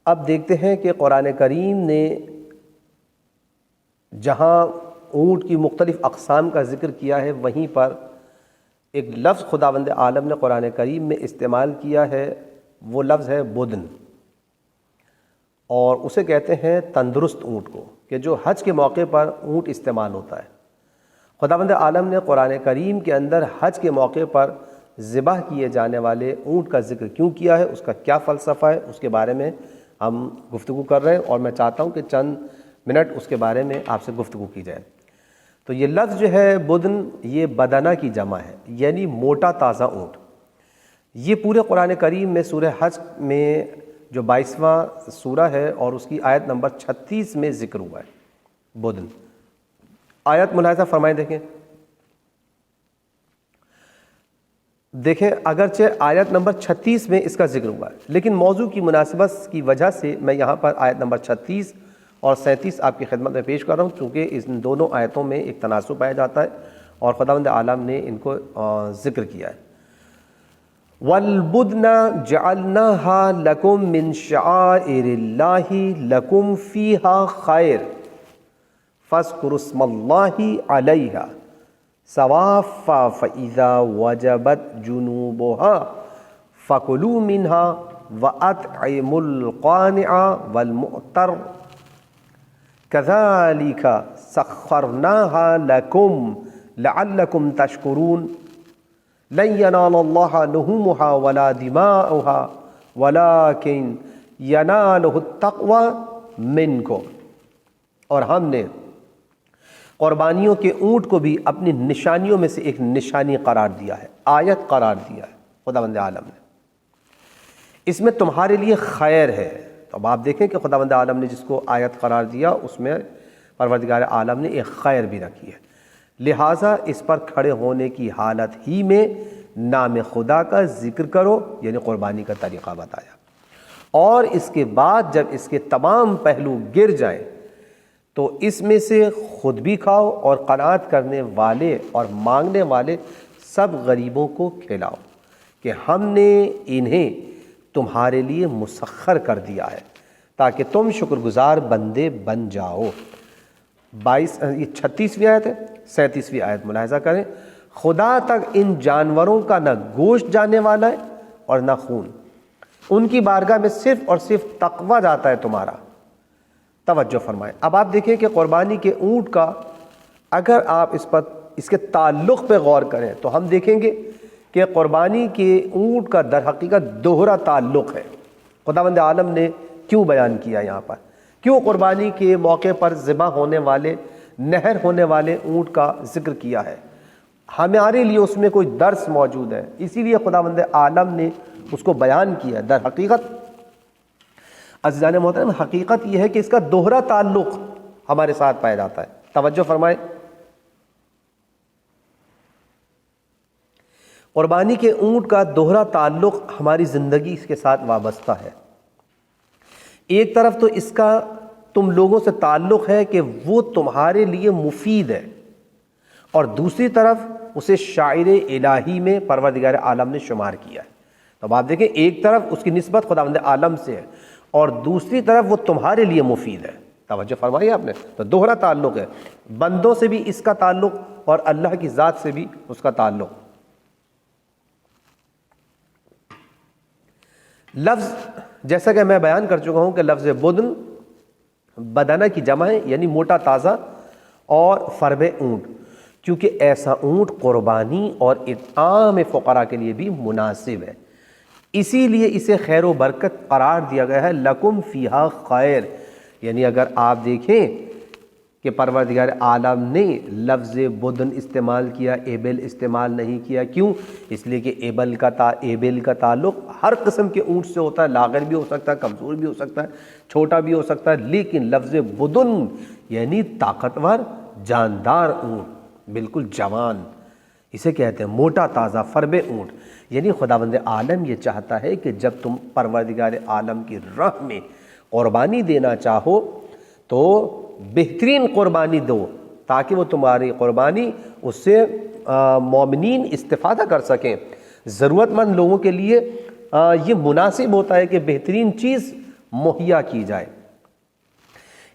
اب دیکھتے ہیں کہ قرآن کریم نے جہاں اونٹ کی مختلف اقسام کا ذکر کیا ہے، وہیں پر ایک لفظ خداوند عالم نے قرآن کریم میں استعمال کیا ہے، وہ لفظ ہے بدن، اور اسے کہتے ہیں تندرست اونٹ کو، کہ جو حج کے موقع پر اونٹ استعمال ہوتا ہے۔ خداوند عالم نے قرآن کریم کے اندر حج کے موقع پر ذبح کیے جانے والے اونٹ کا ذکر کیوں کیا ہے، اس کا کیا فلسفہ ہے، اس کے بارے میں ہم گفتگو کر رہے ہیں، اور میں چاہتا ہوں کہ چند منٹ اس کے بارے میں آپ سے گفتگو کی جائے۔ تو یہ لفظ جو ہے بدن، یہ بدنہ کی جمع ہے، یعنی موٹا تازہ اونٹ۔ یہ پورے قرآن کریم میں سورہ حج میں جو 22واں سورہ ہے اور اس کی آیت نمبر 36 میں ذکر ہوا ہے بدن۔ آیت ملاحظہ فرمائیں، دیکھیں اگرچہ آیت نمبر 36 میں اس کا ذکر ہوا ہے، لیکن موضوع کی مناسبت کی وجہ سے میں یہاں پر آیت نمبر 36 اور 37 آپ کی خدمت میں پیش کر رہا ہوں، چونکہ ان دونوں آیتوں میں ایک تناسب پایا جاتا ہے اور خداوند عالم نے ان کو ذکر کیا ہے۔ وَالْبُدْنَ جَعَلْنَاهَا لَكُم مِّن شَعَائِرِ اللَّهِ لَكُمْ فِيهَا خَيْرٌ فَاذْكُرُوا اسْمَ اللَّهِ عَلَيْهَا صَوَافًا فَإِذَا وَجَبَتْ جُنُوبُهَا فَكُلُوا مِنْهَا وَأَطْعِمُوا الْقَانِعَ وَالْمُعْتَرَّ كَذَلِكَ سَخَّرْنَاهَا لَكُمْ لَعَلَّكُمْ تَشْكُرُونَ لَن يَنَالَ اللَّهَ لُحُومُهَا وَلَا دِمَاؤُهَا وَلَكِنْ يَنَالُهُ التَّقْوَى مِنْكُمْ، اور ہم نے قربانیوں کے اونٹ کو بھی اپنی نشانیوں میں سے ایک نشانی قرار دیا ہے، آیت قرار دیا ہے خداوند عالم نے، اس میں تمہارے لیے خیر ہے۔ تو اب آپ دیکھیں کہ خداوند عالم نے جس کو آیت قرار دیا اس میں پروردگار عالم نے ایک خیر بھی رکھی ہے، لہٰذا اس پر کھڑے ہونے کی حالت ہی میں نام خدا کا ذکر کرو، یعنی قربانی کا طریقہ بتایا، اور اس کے بعد جب اس کے تمام پہلو گر جائیں تو اس میں سے خود بھی کھاؤ اور قناعت کرنے والے اور مانگنے والے سب غریبوں کو کھلاؤ، کہ ہم نے انہیں تمہارے لیے مسخر کر دیا ہے تاکہ تم شکر گزار بندے بن جاؤ۔ 36ویں آیت ہے، 37ویں آیت ملاحظہ کریں، خدا تک ان جانوروں کا نہ گوشت جانے والا ہے اور نہ خون، ان کی بارگاہ میں صرف اور صرف تقوی جاتا ہے تمہارا۔ توجہ فرمائیں، اب آپ دیکھیں کہ قربانی کے اونٹ کا اگر آپ اس کے تعلق پہ غور کریں تو ہم دیکھیں گے کہ قربانی کے اونٹ کا در حقیقت دوہرا تعلق ہے۔ خداوند عالم نے کیوں بیان کیا یہاں پر، کیوں قربانی کے موقع پر ذبح ہونے والے نہر ہونے والے اونٹ کا ذکر کیا ہے، ہمارے لیے اس میں کوئی درس موجود ہے، اسی لیے خداوند عالم نے اس کو بیان کیا۔ در حقیقت عزیزان محترم، حقیقت یہ ہے کہ اس کا دوہرا تعلق ہمارے ساتھ پایا جاتا ہے۔ توجہ فرمائیں، قربانی کے اونٹ کا دوہرا تعلق ہماری زندگی کے ساتھ وابستہ ہے۔ ایک طرف تو اس کا تم لوگوں سے تعلق ہے کہ وہ تمہارے لیے مفید ہے، اور دوسری طرف اسے شاعر الہی میں پروردگار عالم نے شمار کیا ہے۔ تو اب آپ دیکھیں، ایک طرف اس کی نسبت خداوند عالم سے ہے اور دوسری طرف وہ تمہارے لیے مفید ہے۔ توجہ فرمائی آپ نے، تو دوہرا تعلق ہے، بندوں سے بھی اس کا تعلق اور اللہ کی ذات سے بھی اس کا تعلق۔ لفظ جیسا کہ میں بیان کر چکا ہوں کہ لفظ بدن بدنہ کی جمع ہے، یعنی موٹا تازہ، اور فرب اونٹ، کیونکہ ایسا اونٹ قربانی اور اطعام فقراء کے لیے بھی مناسب ہے، اسی لیے اسے خیر و برکت قرار دیا گیا ہے۔ لکم فیہا خیر، یعنی اگر آپ دیکھیں کہ پروردگار عالم نے لفظ بدن استعمال کیا، ایبل استعمال نہیں کیا، کیوں؟ اس لیے کہ ایبل کا تعلق ہر قسم کے اونٹ سے ہوتا ہے، لاغر بھی ہو سکتا ہے، کمزور بھی ہو سکتا ہے، چھوٹا بھی ہو سکتا ہے، لیکن لفظ بدن یعنی طاقتور جاندار اونٹ، بالکل جوان، اسے کہتے ہیں موٹا تازہ فربے اونٹ۔ یعنی خداوند عالم یہ چاہتا ہے کہ جب تم پروردگار عالم کی راہ میں قربانی دینا چاہو تو بہترین قربانی دو، تاکہ وہ تمہاری قربانی اس سے مومنین استفادہ کر سکیں۔ ضرورت مند لوگوں کے لیے یہ مناسب ہوتا ہے کہ بہترین چیز مہیا کی جائے۔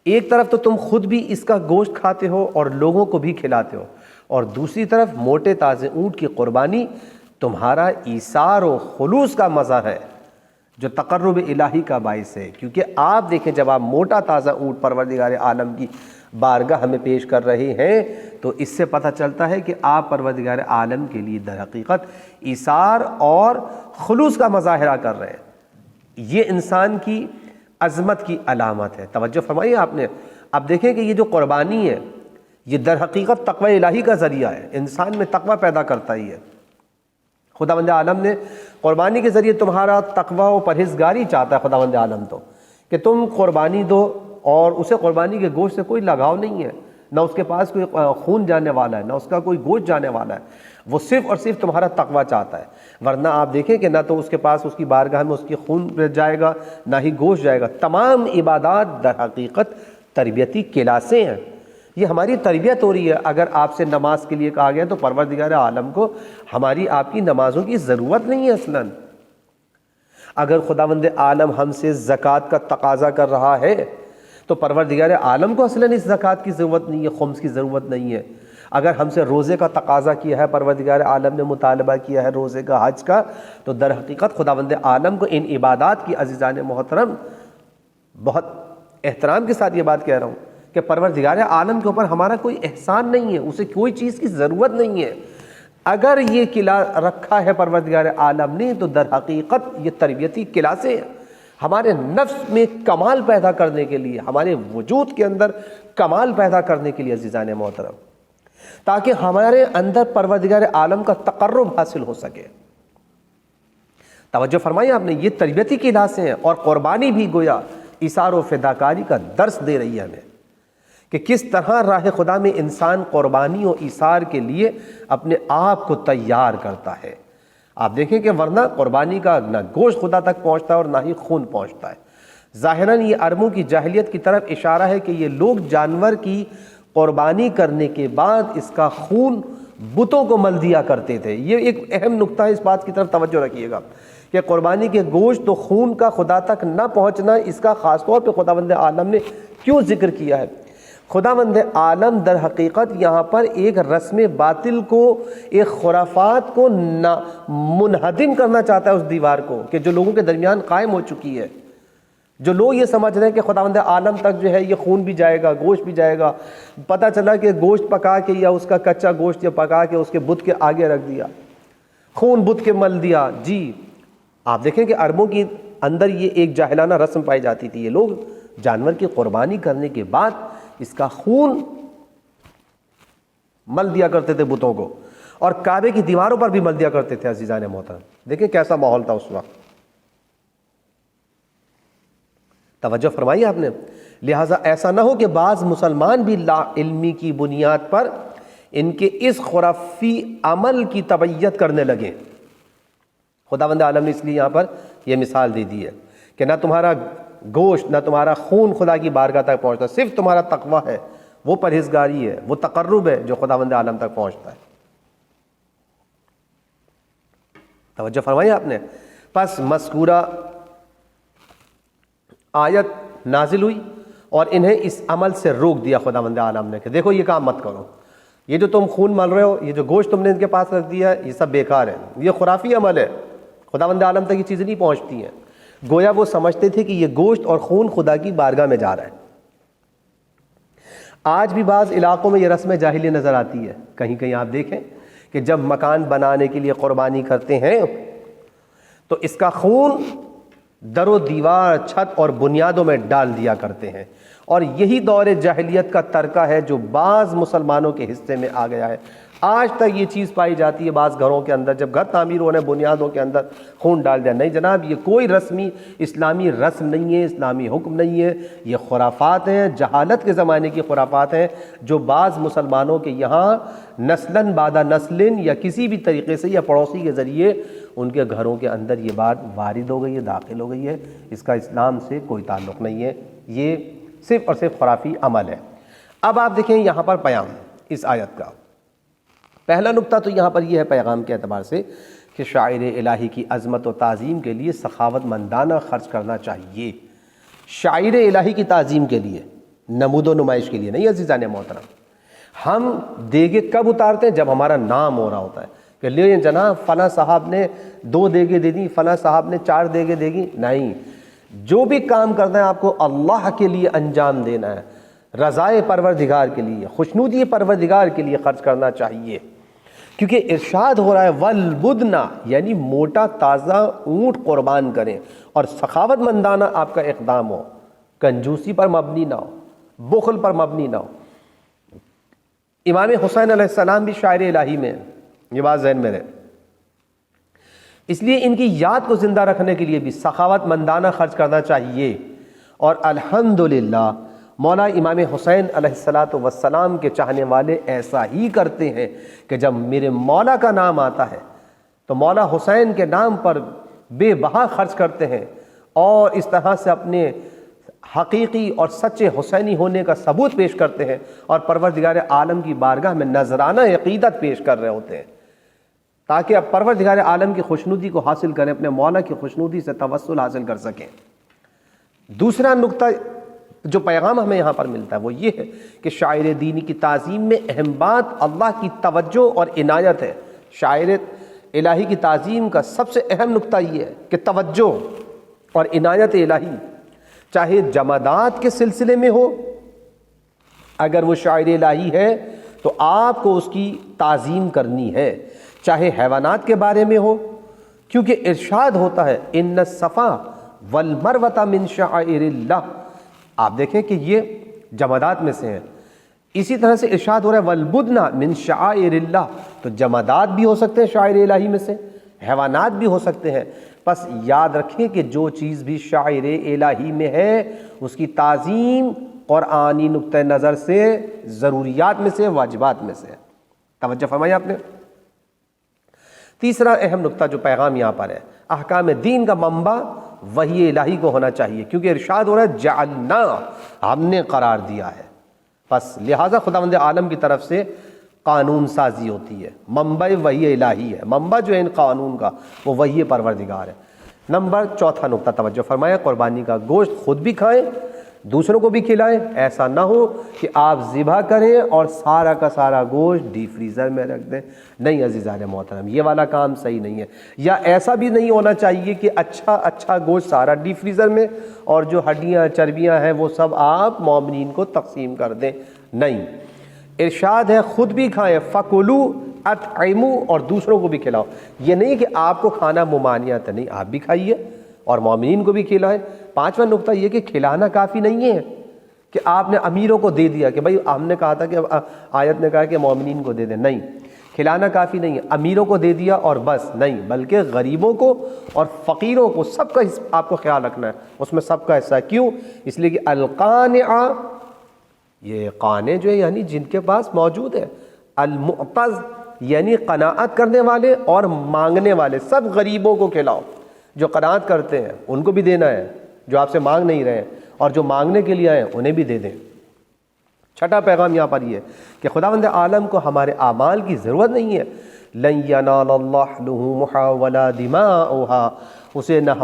ایک طرف تو تم خود بھی اس کا گوشت کھاتے ہو اور لوگوں کو بھی کھلاتے ہو، اور دوسری طرف موٹے تازے اونٹ کی قربانی تمہارا ایثار و خلوص کا مظہر ہے جو تقرب الہی کا باعث ہے۔ کیونکہ آپ دیکھیں جب آپ موٹا تازہ اونٹ پروردگار عالم کی بارگاہ ہمیں پیش کر رہے ہیں تو اس سے پتہ چلتا ہے کہ آپ پروردگار عالم کے لیے در حقیقت ایثار اور خلوص کا مظاہرہ کر رہے ہیں۔ یہ انسان کی عظمت کی علامت ہے۔ توجہ فرمائیے آپ نے، اب دیکھیں کہ یہ جو قربانی ہے یہ در حقیقت تقوی الہی کا ذریعہ ہے، انسان میں تقوی پیدا کرتا ہی ہے۔ خداوند عالم نے قربانی کے ذریعے تمہارا تقوی و پرہیزگاری چاہتا ہے خداوند عالم تو، کہ تم قربانی دو اور اسے قربانی کے گوشت سے کوئی لگاؤ نہیں ہے، نہ اس کے پاس کوئی خون جانے والا ہے، نہ اس کا کوئی گوشت جانے والا ہے، وہ صرف اور صرف تمہارا تقوی چاہتا ہے۔ ورنہ آپ دیکھیں کہ نہ تو اس کے پاس اس کی بارگاہ میں اس کی خون جائے گا نہ ہی گوشت جائے گا۔ تمام عبادات در حقیقت تربیتی کلاسیں ہیں، یہ ہماری تربیت ہو رہی ہے۔ اگر آپ سے نماز کے لیے کہا گیا تو پروردگار عالم کو ہماری آپ کی نمازوں کی ضرورت نہیں ہے اصلاً۔ اگر خداوند عالم ہم سے زکوٰۃ کا تقاضا کر رہا ہے تو پروردگار عالم کو اصلاً اس زکوٰۃ کی ضرورت نہیں ہے، خمس کی ضرورت نہیں ہے۔ اگر ہم سے روزے کا تقاضا کیا ہے، پروردگار عالم نے مطالبہ کیا ہے روزے کا، حج کا، تو در حقیقت خداوند عالم کو ان عبادات کی عزیزان محترم بہت احترام کے ساتھ یہ بات کہہ رہا ہوں کہ پروردگار عالم کے اوپر ہمارا کوئی احسان نہیں ہے، اسے کوئی چیز کی ضرورت نہیں ہے۔ اگر یہ قلعہ رکھا ہے پروردگار عالم نے تو در حقیقت یہ تربیتی کلاسیں ہمارے نفس میں کمال پیدا کرنے کے لیے، ہمارے وجود کے اندر کمال پیدا کرنے کے لیے عزیزان محترم، تاکہ ہمارے اندر پروردگار عالم کا تقرب حاصل ہو سکے۔ توجہ فرمائیے آپ نے، یہ تربیتی کلاسیں ہیں، اور قربانی بھی گویا ایثار و فداکاری کا درس دے رہی ہے ہمیں کہ کس طرح راہ خدا میں انسان قربانی و ایثار کے لیے اپنے آپ کو تیار کرتا ہے۔ آپ دیکھیں کہ ورنہ قربانی کا نہ گوشت خدا تک پہنچتا ہے اور نہ ہی خون پہنچتا ہے۔ ظاہراً یہ عربوں کی جاہلیت کی طرف اشارہ ہے کہ یہ لوگ جانور کی قربانی کرنے کے بعد اس کا خون بتوں کو مل دیا کرتے تھے۔ یہ ایک اہم نقطہ ہے، اس بات کی طرف توجہ رکھیے گا کہ قربانی کے گوشت تو خون کا خدا تک نہ پہنچنا، اس کا خاص طور پہ خداوند عالم نے کیوں ذکر کیا ہے؟ خداوند عالم در حقیقت یہاں پر ایک رسم باطل کو، ایک خرافات کو منہدم کرنا چاہتا ہے، اس دیوار کو کہ جو لوگوں کے درمیان قائم ہو چکی ہے۔ جو لوگ یہ سمجھ رہے ہیں کہ خداوند عالم تک جو ہے یہ خون بھی جائے گا، گوشت بھی جائے گا، پتہ چلا کہ گوشت پکا کے یا اس کا کچا گوشت یا پکا کے اس کے بت کے آگے رکھ دیا، خون بت کے مل دیا۔ جی آپ دیکھیں کہ عربوں کی اندر یہ ایک جاہلانہ رسم پائی جاتی تھی، یہ لوگ جانور کی قربانی کرنے کے بعد اس کا خون مل دیا کرتے تھے بتوں کو، اور کعبے کی دیواروں پر بھی مل دیا کرتے تھے۔ عزیزان محترم دیکھیں کیسا ماحول تھا اس وقت، توجہ فرمائی آپ نے۔ لہٰذا ایسا نہ ہو کہ بعض مسلمان بھی لا علمی کی بنیاد پر ان کے اس خرافی عمل کی تبعیت کرنے لگے۔ خداوند عالم نے اس لیے یہاں پر یہ مثال دے دی ہے کہ نہ تمہارا گوشت نہ تمہارا خون خدا کی بارگاہ تک پہنچتا، صرف تمہارا تقوی ہے، وہ پرہیزگاری ہے، وہ تقرب ہے جو خداوند عالم تک پہنچتا ہے۔ توجہ فرمائی آپ نے۔ پس مذکورہ آیت نازل ہوئی اور انہیں اس عمل سے روک دیا خداوند عالم نے کہ دیکھو یہ کام مت کرو، یہ جو تم خون مل رہے ہو، یہ جو گوشت تم نے ان کے پاس رکھ دیا ہے، یہ سب بیکار ہے، یہ خرافی عمل ہے، خداوند عالم تک یہ چیزیں نہیں پہنچتی ہیں۔ گویا وہ سمجھتے تھے کہ یہ گوشت اور خون خدا کی بارگاہ میں جا رہا ہے۔ آج بھی بعض علاقوں میں یہ رسم جاہلی نظر آتی ہے، کہیں کہیں آپ دیکھیں کہ جب مکان بنانے کے لیے قربانی کرتے ہیں تو اس کا خون در و دیوار، چھت اور بنیادوں میں ڈال دیا کرتے ہیں، اور یہی دور جاہلیت کا ترکہ ہے جو بعض مسلمانوں کے حصے میں آ گیا ہے۔ آج تک یہ چیز پائی جاتی ہے بعض گھروں کے اندر، جب گھر تعمیر ہونے بنیادوں کے اندر خون ڈال دیا۔ نہیں جناب، یہ کوئی رسمی اسلامی رسم نہیں ہے، اسلامی حکم نہیں ہے، یہ خرافات ہیں، جہالت کے زمانے کی خرافات ہیں جو بعض مسلمانوں کے یہاں نسلاً بعد نسلن یا کسی بھی طریقے سے یا پڑوسی کے ذریعے ان کے گھروں کے اندر یہ بات وارد ہو گئی ہے، داخل ہو گئی ہے۔ اس کا اسلام سے کوئی تعلق نہیں ہے، یہ صرف اور صرف خرافی عمل ہے۔ اب آپ دیکھیں یہاں پر پیام اس آیت کا پہلا نقطہ تو یہاں پر یہ ہے پیغام کے اعتبار سے کہ شاعر الہی کی عظمت و تعظیم کے لیے سخاوت مندانہ خرچ کرنا چاہیے۔ شاعر الہی کی تعظیم کے لیے، نمود و نمائش کے لیے نہیں عزیزان محترم۔ ہم دیگے کب اتارتے ہیں؟ جب ہمارا نام ہو رہا ہوتا ہے کہ لے جناب فلاں صاحب نے 2 دیگیں دے دی، فلاں صاحب نے 4 دیگیں دے دی، نہیں، جو بھی کام کرنا ہے آپ کو اللہ کے لیے انجام دینا ہے، رضائے پروردگار کے لیے، خوشنودی پروردگار کے لیے خرچ کرنا چاہیے، کیونکہ ارشاد ہو رہا ہے والبدنا، یعنی موٹا تازہ اونٹ قربان کریں، اور سخاوت مندانہ آپ کا اقدام ہو، کنجوسی پر مبنی نہ ہو، بخل پر مبنی نہ ہو۔ امام حسین علیہ السلام بھی شاعر الہی میں ہیں، یہ بات ذہن میں رہے، اس لیے ان کی یاد کو زندہ رکھنے کے لیے بھی سخاوت مندانہ خرچ کرنا چاہیے۔ اور الحمدللہ مولا امام حسین علیہ السلام کے چاہنے والے ایسا ہی کرتے ہیں کہ جب میرے مولا کا نام آتا ہے تو مولا حسین کے نام پر بے بہا خرچ کرتے ہیں، اور اس طرح سے اپنے حقیقی اور سچے حسینی ہونے کا ثبوت پیش کرتے ہیں، اور پروردگار عالم کی بارگاہ میں نذرانہ عقیدت پیش کر رہے ہوتے ہیں، تاکہ اب پروردگار عالم کی خوشنودی کو حاصل کریں، اپنے مولا کی خوشنودی سے توسل حاصل کر سکیں۔ دوسرا نقطہ جو پیغام ہمیں یہاں پر ملتا ہے وہ یہ ہے کہ شاعر دینی کی تعظیم میں اہم بات اللہ کی توجہ اور عنایت ہے۔ شاعر الہی کی تعظیم کا سب سے اہم نقطہ یہ ہے کہ توجہ اور عنایت الہی، چاہے جمادات کے سلسلے میں ہو، اگر وہ شاعر الہی ہے تو آپ کو اس کی تعظیم کرنی ہے، چاہے حیوانات کے بارے میں ہو، کیونکہ ارشاد ہوتا ہے ان الصفا والمروہ من شعائر اللہ، آپ دیکھیں کہ یہ جمادات میں سے ہیں۔ اسی طرح سے ارشاد ہو رہا ہے والبدنا من شعائر اللہ، تو جمادات بھی ہو سکتے ہیں شاعر الہی میں سے، حیوانات بھی ہو سکتے ہیں۔ بس یاد رکھیں کہ جو چیز بھی شاعر الہی میں ہے اس کی تعظیم قرآنی نقطہ نظر سے ضروریات میں سے، واجبات میں سے۔ توجہ فرمائی آپ نے۔ تیسرا اہم نقطہ جو پیغام یہاں پر ہے، احکام دین کا منبع وحی الہی کو ہونا چاہیے، کیونکہ ارشاد ہو رہا ہے جعلنا، ہم نے قرار دیا ہے، بس لہٰذا خداوند عالم کی طرف سے قانون سازی ہوتی ہے، منبع وحی الہی ہے، منبع جو ہے ان قانون کا وہ وحی پروردگار ہے۔ نمبر چوتھا نقطہ توجہ فرمائیں، قربانی کا گوشت خود بھی کھائیں، دوسروں کو بھی کھلائیں۔ ایسا نہ ہو کہ آپ ذبح کریں اور سارا کا سارا گوشت ڈی فریزر میں رکھ دیں، نہیں عزیزان محترم، یہ والا کام صحیح نہیں ہے۔ یا ایسا بھی نہیں ہونا چاہیے کہ اچھا گوشت سارا ڈی فریزر میں اور جو ہڈیاں چربیاں ہیں وہ سب آپ مومنین کو تقسیم کر دیں، نہیں۔ ارشاد ہے خود بھی کھائیں، فَكُلُوا اطعموا، اور دوسروں کو بھی کھلاؤ۔ یہ نہیں کہ آپ کو کھانا ممانعت ہے، نہیں، آپ بھی کھائیے اور مومنین کو بھی کھلائیں۔ پانچواں نقطہ یہ کہ کھلانا کافی نہیں ہے کہ آپ نے امیروں کو دے دیا کہ بھائی ہم نے کہا تھا کہ آیت نے کہا کہ مومنین کو دے دیں، نہیں، کھلانا کافی نہیں ہے، امیروں کو دے دیا اور بس نہیں، بلکہ غریبوں کو اور فقیروں کو سب کا آپ کو خیال رکھنا ہے، اس میں سب کا حصہ ہے۔ کیوں؟ اس لیے کہ القانع، یہ قانع جو ہے یعنی جن کے پاس موجود ہے، المعتز یعنی قناعت کرنے والے اور مانگنے والے، سب غریبوں کو کھلاؤ، جو قناعت کرتے ہیں ان کو بھی دینا ہے، جو آپ سے مانگ نہیں رہے ہیں، اور جو مانگنے کے لیے آئے ہیں انہیں بھی دے دیں۔ چھٹا پیغام یہاں پر یہ ہے کہ خداوند عالم کو ہمارے اعمال کی ضرورت نہیں ہے، لن ینال اللہ لحومها ولا دماؤها، اسے نہ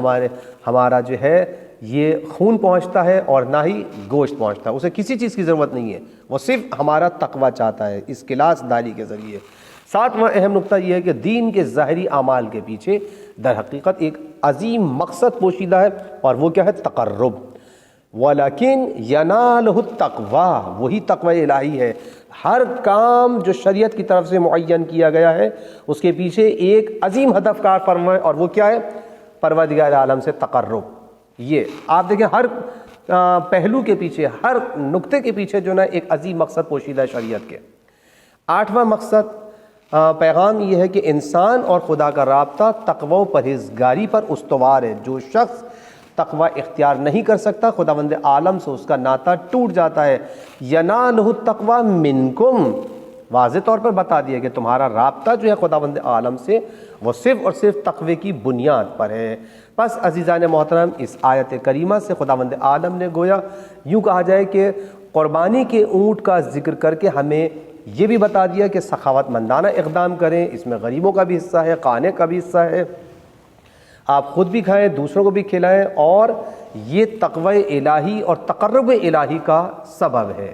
ہمارا جو ہے یہ خون پہنچتا ہے اور نہ ہی گوشت پہنچتا ہے، اسے کسی چیز کی ضرورت نہیں ہے، وہ صرف ہمارا تقوی چاہتا ہے اس کلاس داری کے ذریعے۔ ساتواں اہم نقطہ یہ ہے کہ دین کے ظاہری اعمال کے پیچھے در حقیقت ایک عظیم مقصد پوشیدہ ہے، اور وہ کیا ہے؟ تقرب۔ وَلَكِنْ يَنَالُهُ التَّقْوَى، وہی تقوی الہی ہے۔ ہر کام جو شریعت کی طرف سے معین کیا گیا ہے اس کے پیچھے ایک عظیم ہدف کار فرما ہے، اور وہ کیا ہے؟ پروردگار عالم سے تقرب۔ یہ آپ دیکھیں ہر پہلو کے پیچھے، ہر نقطے کے پیچھے جو نا ایک عظیم مقصد پوشیدہ ہے شریعت کے۔ آٹھواں مقصد پیغام یہ ہے کہ انسان اور خدا کا رابطہ تقوی و پرہیزگاری پر استوار ہے۔ جو شخص تقوی اختیار نہیں کر سکتا خداوند عالم سے اس کا ناطہ ٹوٹ جاتا ہے۔ ینالہ التقوی منکم، واضح طور پر بتا دیا کہ تمہارا رابطہ جو ہے خداوند عالم سے وہ صرف اور صرف تقوی کی بنیاد پر ہے۔ بس عزیزان محترم، اس آیت کریمہ سے خداوند عالم نے گویا یوں کہا جائے کہ قربانی کے اونٹ کا ذکر کر کے ہمیں یہ بھی بتا دیا کہ سخاوت مندانہ اقدام کریں، اس میں غریبوں کا بھی حصہ ہے، قانع کا بھی حصہ ہے، آپ خود بھی کھائیں، دوسروں کو بھی کھلائیں، اور یہ تقوی الہی اور تقرب الہی کا سبب ہے۔